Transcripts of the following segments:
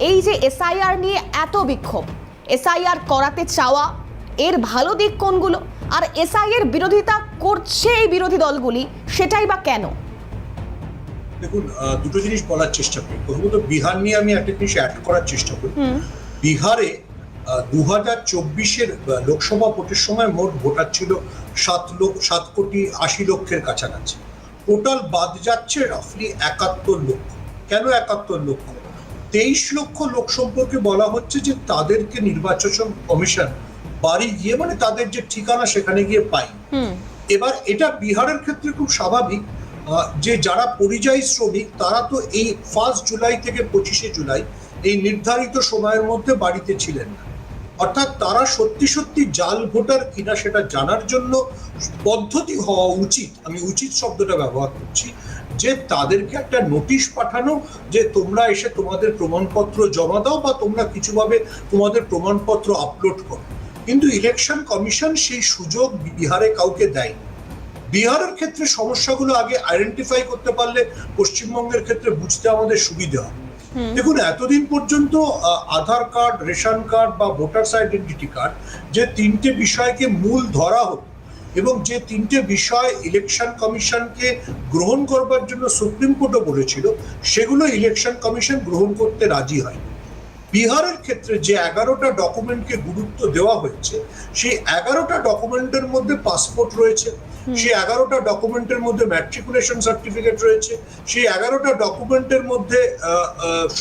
এই যে এসআইআর নিয়ে এত বিক্ষোভ, এসআইআর করাতে চাওয়া, এর ভালো দিক কোনগুলো, আর এসআইআর বিরোধিতা করছে এই বিরোধী দলগুলি, সেটাই বা কেন? দেখুন, দুটো জিনিস বলার চেষ্টা করি। প্রথমত বিহার নিয়ে আমি একটা জিনিস অ্যাড করার চেষ্টা করি। বিহারে 2024-এর লোকসভা ভোটের সময় মোট ভোটার ছিল 7,80,00,000 কাছাকাছি। টোটাল বাদ যাচ্ছে রাফলি 71 লক্ষ। কেন 71 লক্ষ? 23 লক্ষ লোক সম্পর্কে বলা হচ্ছে যে তাদেরকে নির্বাচন কমিশন বাড়ি গিয়ে, মানে তাদের যে ঠিকানা সেখানে গিয়ে পাই। এবার এটা বিহারের ক্ষেত্রে খুব স্বাভাবিক যে যারা পরিযায়ী শ্রমিক তারা তো এই 1 জুলাই থেকে 25 জুলাই এই নির্ধারিত সময়ের মধ্যে বাড়িতে ছিলেন না। অর্থাৎ তারা সত্যি সত্যি জাল ভোটার কিনা সেটা জানার জন্য পদ্ধতি হওয়া উচিত, আমি উচিত শব্দটা ব্যবহার করছি, যে তাদেরকে একটা নোটিশ পাঠানো যে তোমরা এসে তোমাদের প্রমাণপত্র জমা দাও বা তোমরা কিছুভাবে তোমাদের প্রমাণপত্র আপলোড করো। কিন্তু ইলেকশন কমিশন সেই সুযোগ বিহারে কাউকে দেয়নি। বিহারের ক্ষেত্রে সমস্যাগুলো আগে আইডেন্টিফাই করতে পারলে পশ্চিমবঙ্গের ক্ষেত্রে বুঝতে আমাদের সুবিধা হয়। দেখুন, এতদিন পর্যন্ত আধার কার্ড, রেশন কার্ড বা ভোটার্স আইডেন্টিটি কার্ড, যে তিনটে বিষয়কে মূল ধরা হতো এবং যে তিনটে বিষয় ইলেকশন কমিশনকে গ্রহণ করবার জন্য সুপ্রিম কোর্টও বলেছিল, সেগুলো ইলেকশন কমিশন গ্রহণ করতে রাজি হয়। বিহারের ক্ষেত্রে যে 11টা ডকুমেন্টকে গুরুত্ব দেওয়া হয়েছে, সেই 11টা ডকুমেন্টের মধ্যে পাসপোর্ট রয়েছে, সেই 11টা ডকুমেন্টের মধ্যে ম্যাট্রিকুলেশন সার্টিফিকেট রয়েছে, সেই 11টা ডকুমেন্টের মধ্যে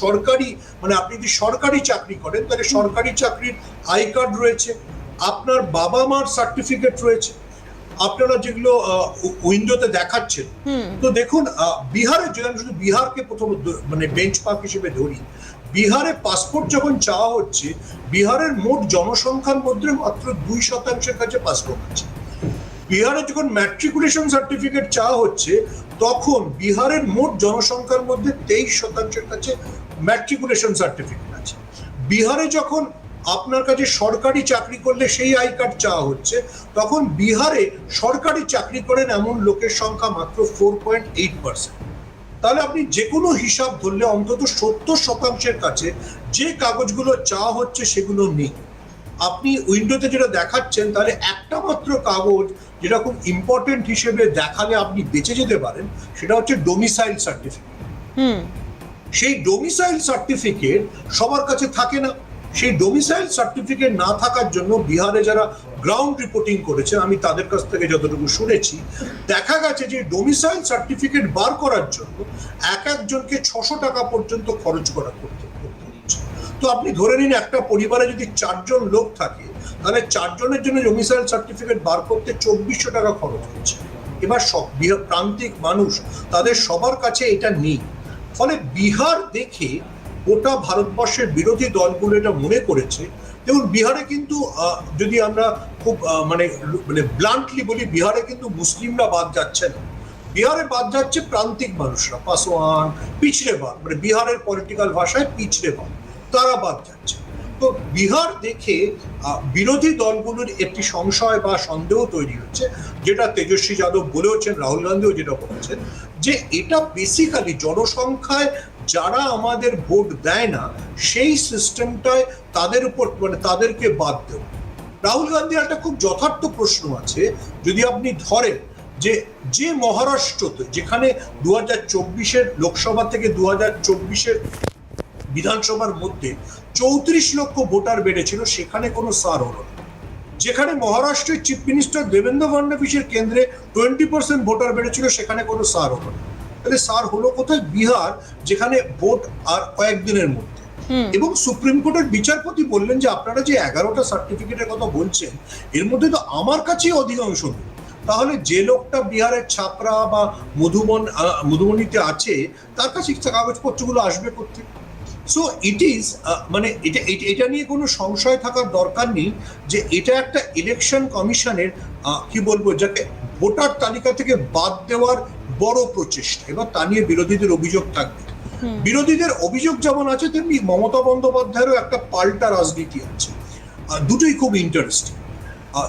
সরকারি, মানে আপনি যদি সরকারি চাকরি করেন তাহলে সরকারি চাকরির আই কার্ড রয়েছে, আপনার বাবা মার সার্টিফিকেট রয়েছে, আপনারা যেগুলো উইন্ডোতে দেখাচ্ছেন। তো দেখুন, বিহারে যদি আমি শুধু বিহারকে প্রথম মানে বেঞ্চমার্ক হিসেবে ধরি, বিহারে পাসপোর্ট যখন চাওয়া হচ্ছে, বিহারের মোট জনসংখ্যার মধ্যে মাত্র 2% কাছে পাসপোর্ট আছে। বিহারে যখন ম্যাট্রিকুলেশন সার্টিফিকেট চাওয়া হচ্ছে, তখন বিহারের মোট জনসংখ্যার মধ্যে 23% কাছে ম্যাট্রিকুলেশন সার্টিফিকেট আছে। বিহারে যখন আপনার কাছে সরকারি চাকরি করলে সেই আই কার্ড চাওয়া হচ্ছে, তখন বিহারে সরকারি চাকরি করেন এমন লোকের সংখ্যা মাত্র 4.8%। তাহলে আপনি যে কোনো হিসাব ধরলে অন্তত 70% কাছে যে কাগজগুলো চাওয়া হচ্ছে সেগুলো নেই। আপনি উইন্ডোতে যেটা দেখাচ্ছেন, তাহলে একটা মাত্র কাগজ যেটা খুব ইম্পর্টেন্ট হিসেবে দেখালে আপনি বেঁচে যেতে পারেন, সেটা হচ্ছে ডোমিসাইল সার্টিফিকেট। সেই ডোমিসাইল সার্টিফিকেট সবার কাছে থাকে না। সেই ডোমিসাইল সার্টিফিকেট না থাকার জন্য বিহারে যারা গ্রাউন্ড রিপোর্টিং করেছেন, আমি তাদের কাছ থেকে যতটুকু শুনেছি, দেখা গেছে যে ডোমিসাইল সার্টিফিকেট বার করার জন্য একজনকে 600 টাকা পর্যন্ত খরচ করতে হচ্ছে। তো আপনি ধরে নিন একটা পরিবারে যদি 4 জন লোক থাকে, তাহলে 4 জনের জন্য ডোমিসাইল সার্টিফিকেট বার করতে 2400 টাকা খরচ হচ্ছে। এবার সব প্রান্তিক মানুষ, তাদের সবার কাছে এটা নেই। ফলে বিহার দেখে গোটা ভারতবর্ষের বিরোধী দলগুলো এটা মনে করেছে। দেখুন, বিহারে কিন্তু যদি আমরা খুব মানে ব্লান্টলি বলি, বিহারে কিন্তু মুসলিমরা বাদ যাচ্ছে না, বিহারে বাদ যাচ্ছে প্রান্তিক মানুষরা, পাসওয়ান, পিছড়ে বাদ, মানে বিহারের পলিটিক্যাল ভাষায় পিছড়ে বাদ, তারা বাদ যাচ্ছে। তো বিহার দেখে বিরোধী দলগুলোর একটি সংশয় বা সন্দেহ তৈরি হচ্ছে, যেটা তেজস্বী যাদব বলেওছেন, রাহুল গান্ধীও যেটা বলেছেন, যে এটা বেসিক্যালি জনসংখ্যায় যারা আমাদের ভোট দেয় না সেই সিস্টেমটায় তাদের উপর, মানে তাদেরকে বাদ দেব। রাহুল গান্ধীর একটা খুব যথার্থ প্রশ্ন আছে, যদি আপনি ধরেন যে মহারাষ্ট্রতে, যেখানে 2024-এর লোকসভা থেকে 2024-এর বিধানসভার মধ্যে 34 লক্ষ ভোটার বেড়েছিল, সেখানে কোনো সার হলো না। যেখানে মহারাষ্ট্রের চিফ মিনিস্টার দেবেন্দ্র ফডনভিসের কেন্দ্রে 20% ভোটার বেড়েছিল, সেখানে কোনো সার হলো না। তাহলে সার হলো কোথায়? বিহার, যেখানে ভোট আর কয়েকদিনের মধ্যে। এবং সুপ্রিম কোর্টের বিচারপতি বললেন যে আপনারা যে 11টা সার্টিফিকেটের কথা বলছেন, এর মধ্যে তো আমার কাছেই অধিকাংশ নেই। তাহলে যে লোকটা বিহারের ছাপরা বা মধুবনীতে আছে, তার কাছে কাগজপত্রগুলো আসবে করতে। সো ইট ইজ মানে এটা নিয়ে কোনো সংশয় থাকার দরকার নেই যে এটা একটা ইলেকশন কমিশনের কি বলবো, যাকে ভোটার তালিকা থেকে বাদ দেওয়ার বড় প্রচেষ্টা। এবার তা নিয়ে বিরোধীদের অভিযোগ থাকবে। বিরোধীদের অভিযোগ যেমন আছে, তেমনি মমতা বন্দ্যোপাধ্যায়েরও একটা পাল্টা রাজনীতি আছে। দুটোই খুব ইন্টারেস্টিং।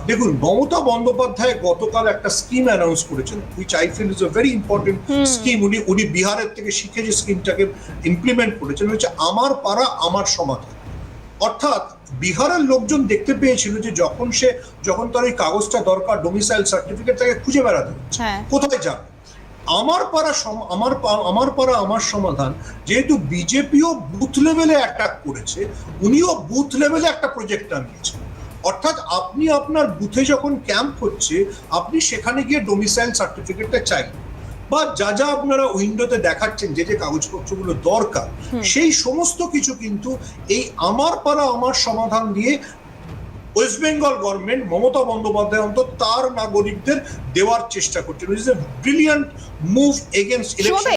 দেখুন, মমতা বন্দ্যোপাধ্যায় গতকাল একটা স্কিম অ্যানাউন্স করেছেন, which I feel is a very important scheme. উনি বিহারের থেকে শিখে যে স্কিমটাকে ইমপ্লিমেন্ট করেছেন হচ্ছে আমার পাড়া আমার সমাধান। অর্থাৎ বিহারের লোকজন দেখতে পেয়েছিল যে যখন তার ওই কাগজটা দরকার, ডোমিসাইল সার্টিফিকেট, তাকে খুঁজে বেড়াতে হচ্ছে কোথায় যাবে। আমার পাড়া আমার সমাধান, যেহেতু বিজেপিও বুথ লেভেলে অ্যাটাক করেছে, উনিও বুথ লেভেলে একটা প্রজেক্ট আনিয়েছেন। অর্থাৎ আপনি আপনার বুথে যখন ক্যাম্প হচ্ছে, আপনি সেখানে গিয়ে ডোমিসাইল সার্টিফিকেটটা চাই, বা যা আপনারা উইন্ডোতে দেখাচ্ছেন যে কাগজপত্রগুলো দরকার, সেই সমস্ত কিছু কিন্তু এই আমার পাড়া আমার সমাধান দিয়ে ওয়েস্ট বেঙ্গল গভর্নমেন্ট, মমতা বন্দ্যোপাধ্যায় অন্তত তার নাগরিকদের দেওয়ার চেষ্টা করছেন। It is a brilliant move against election.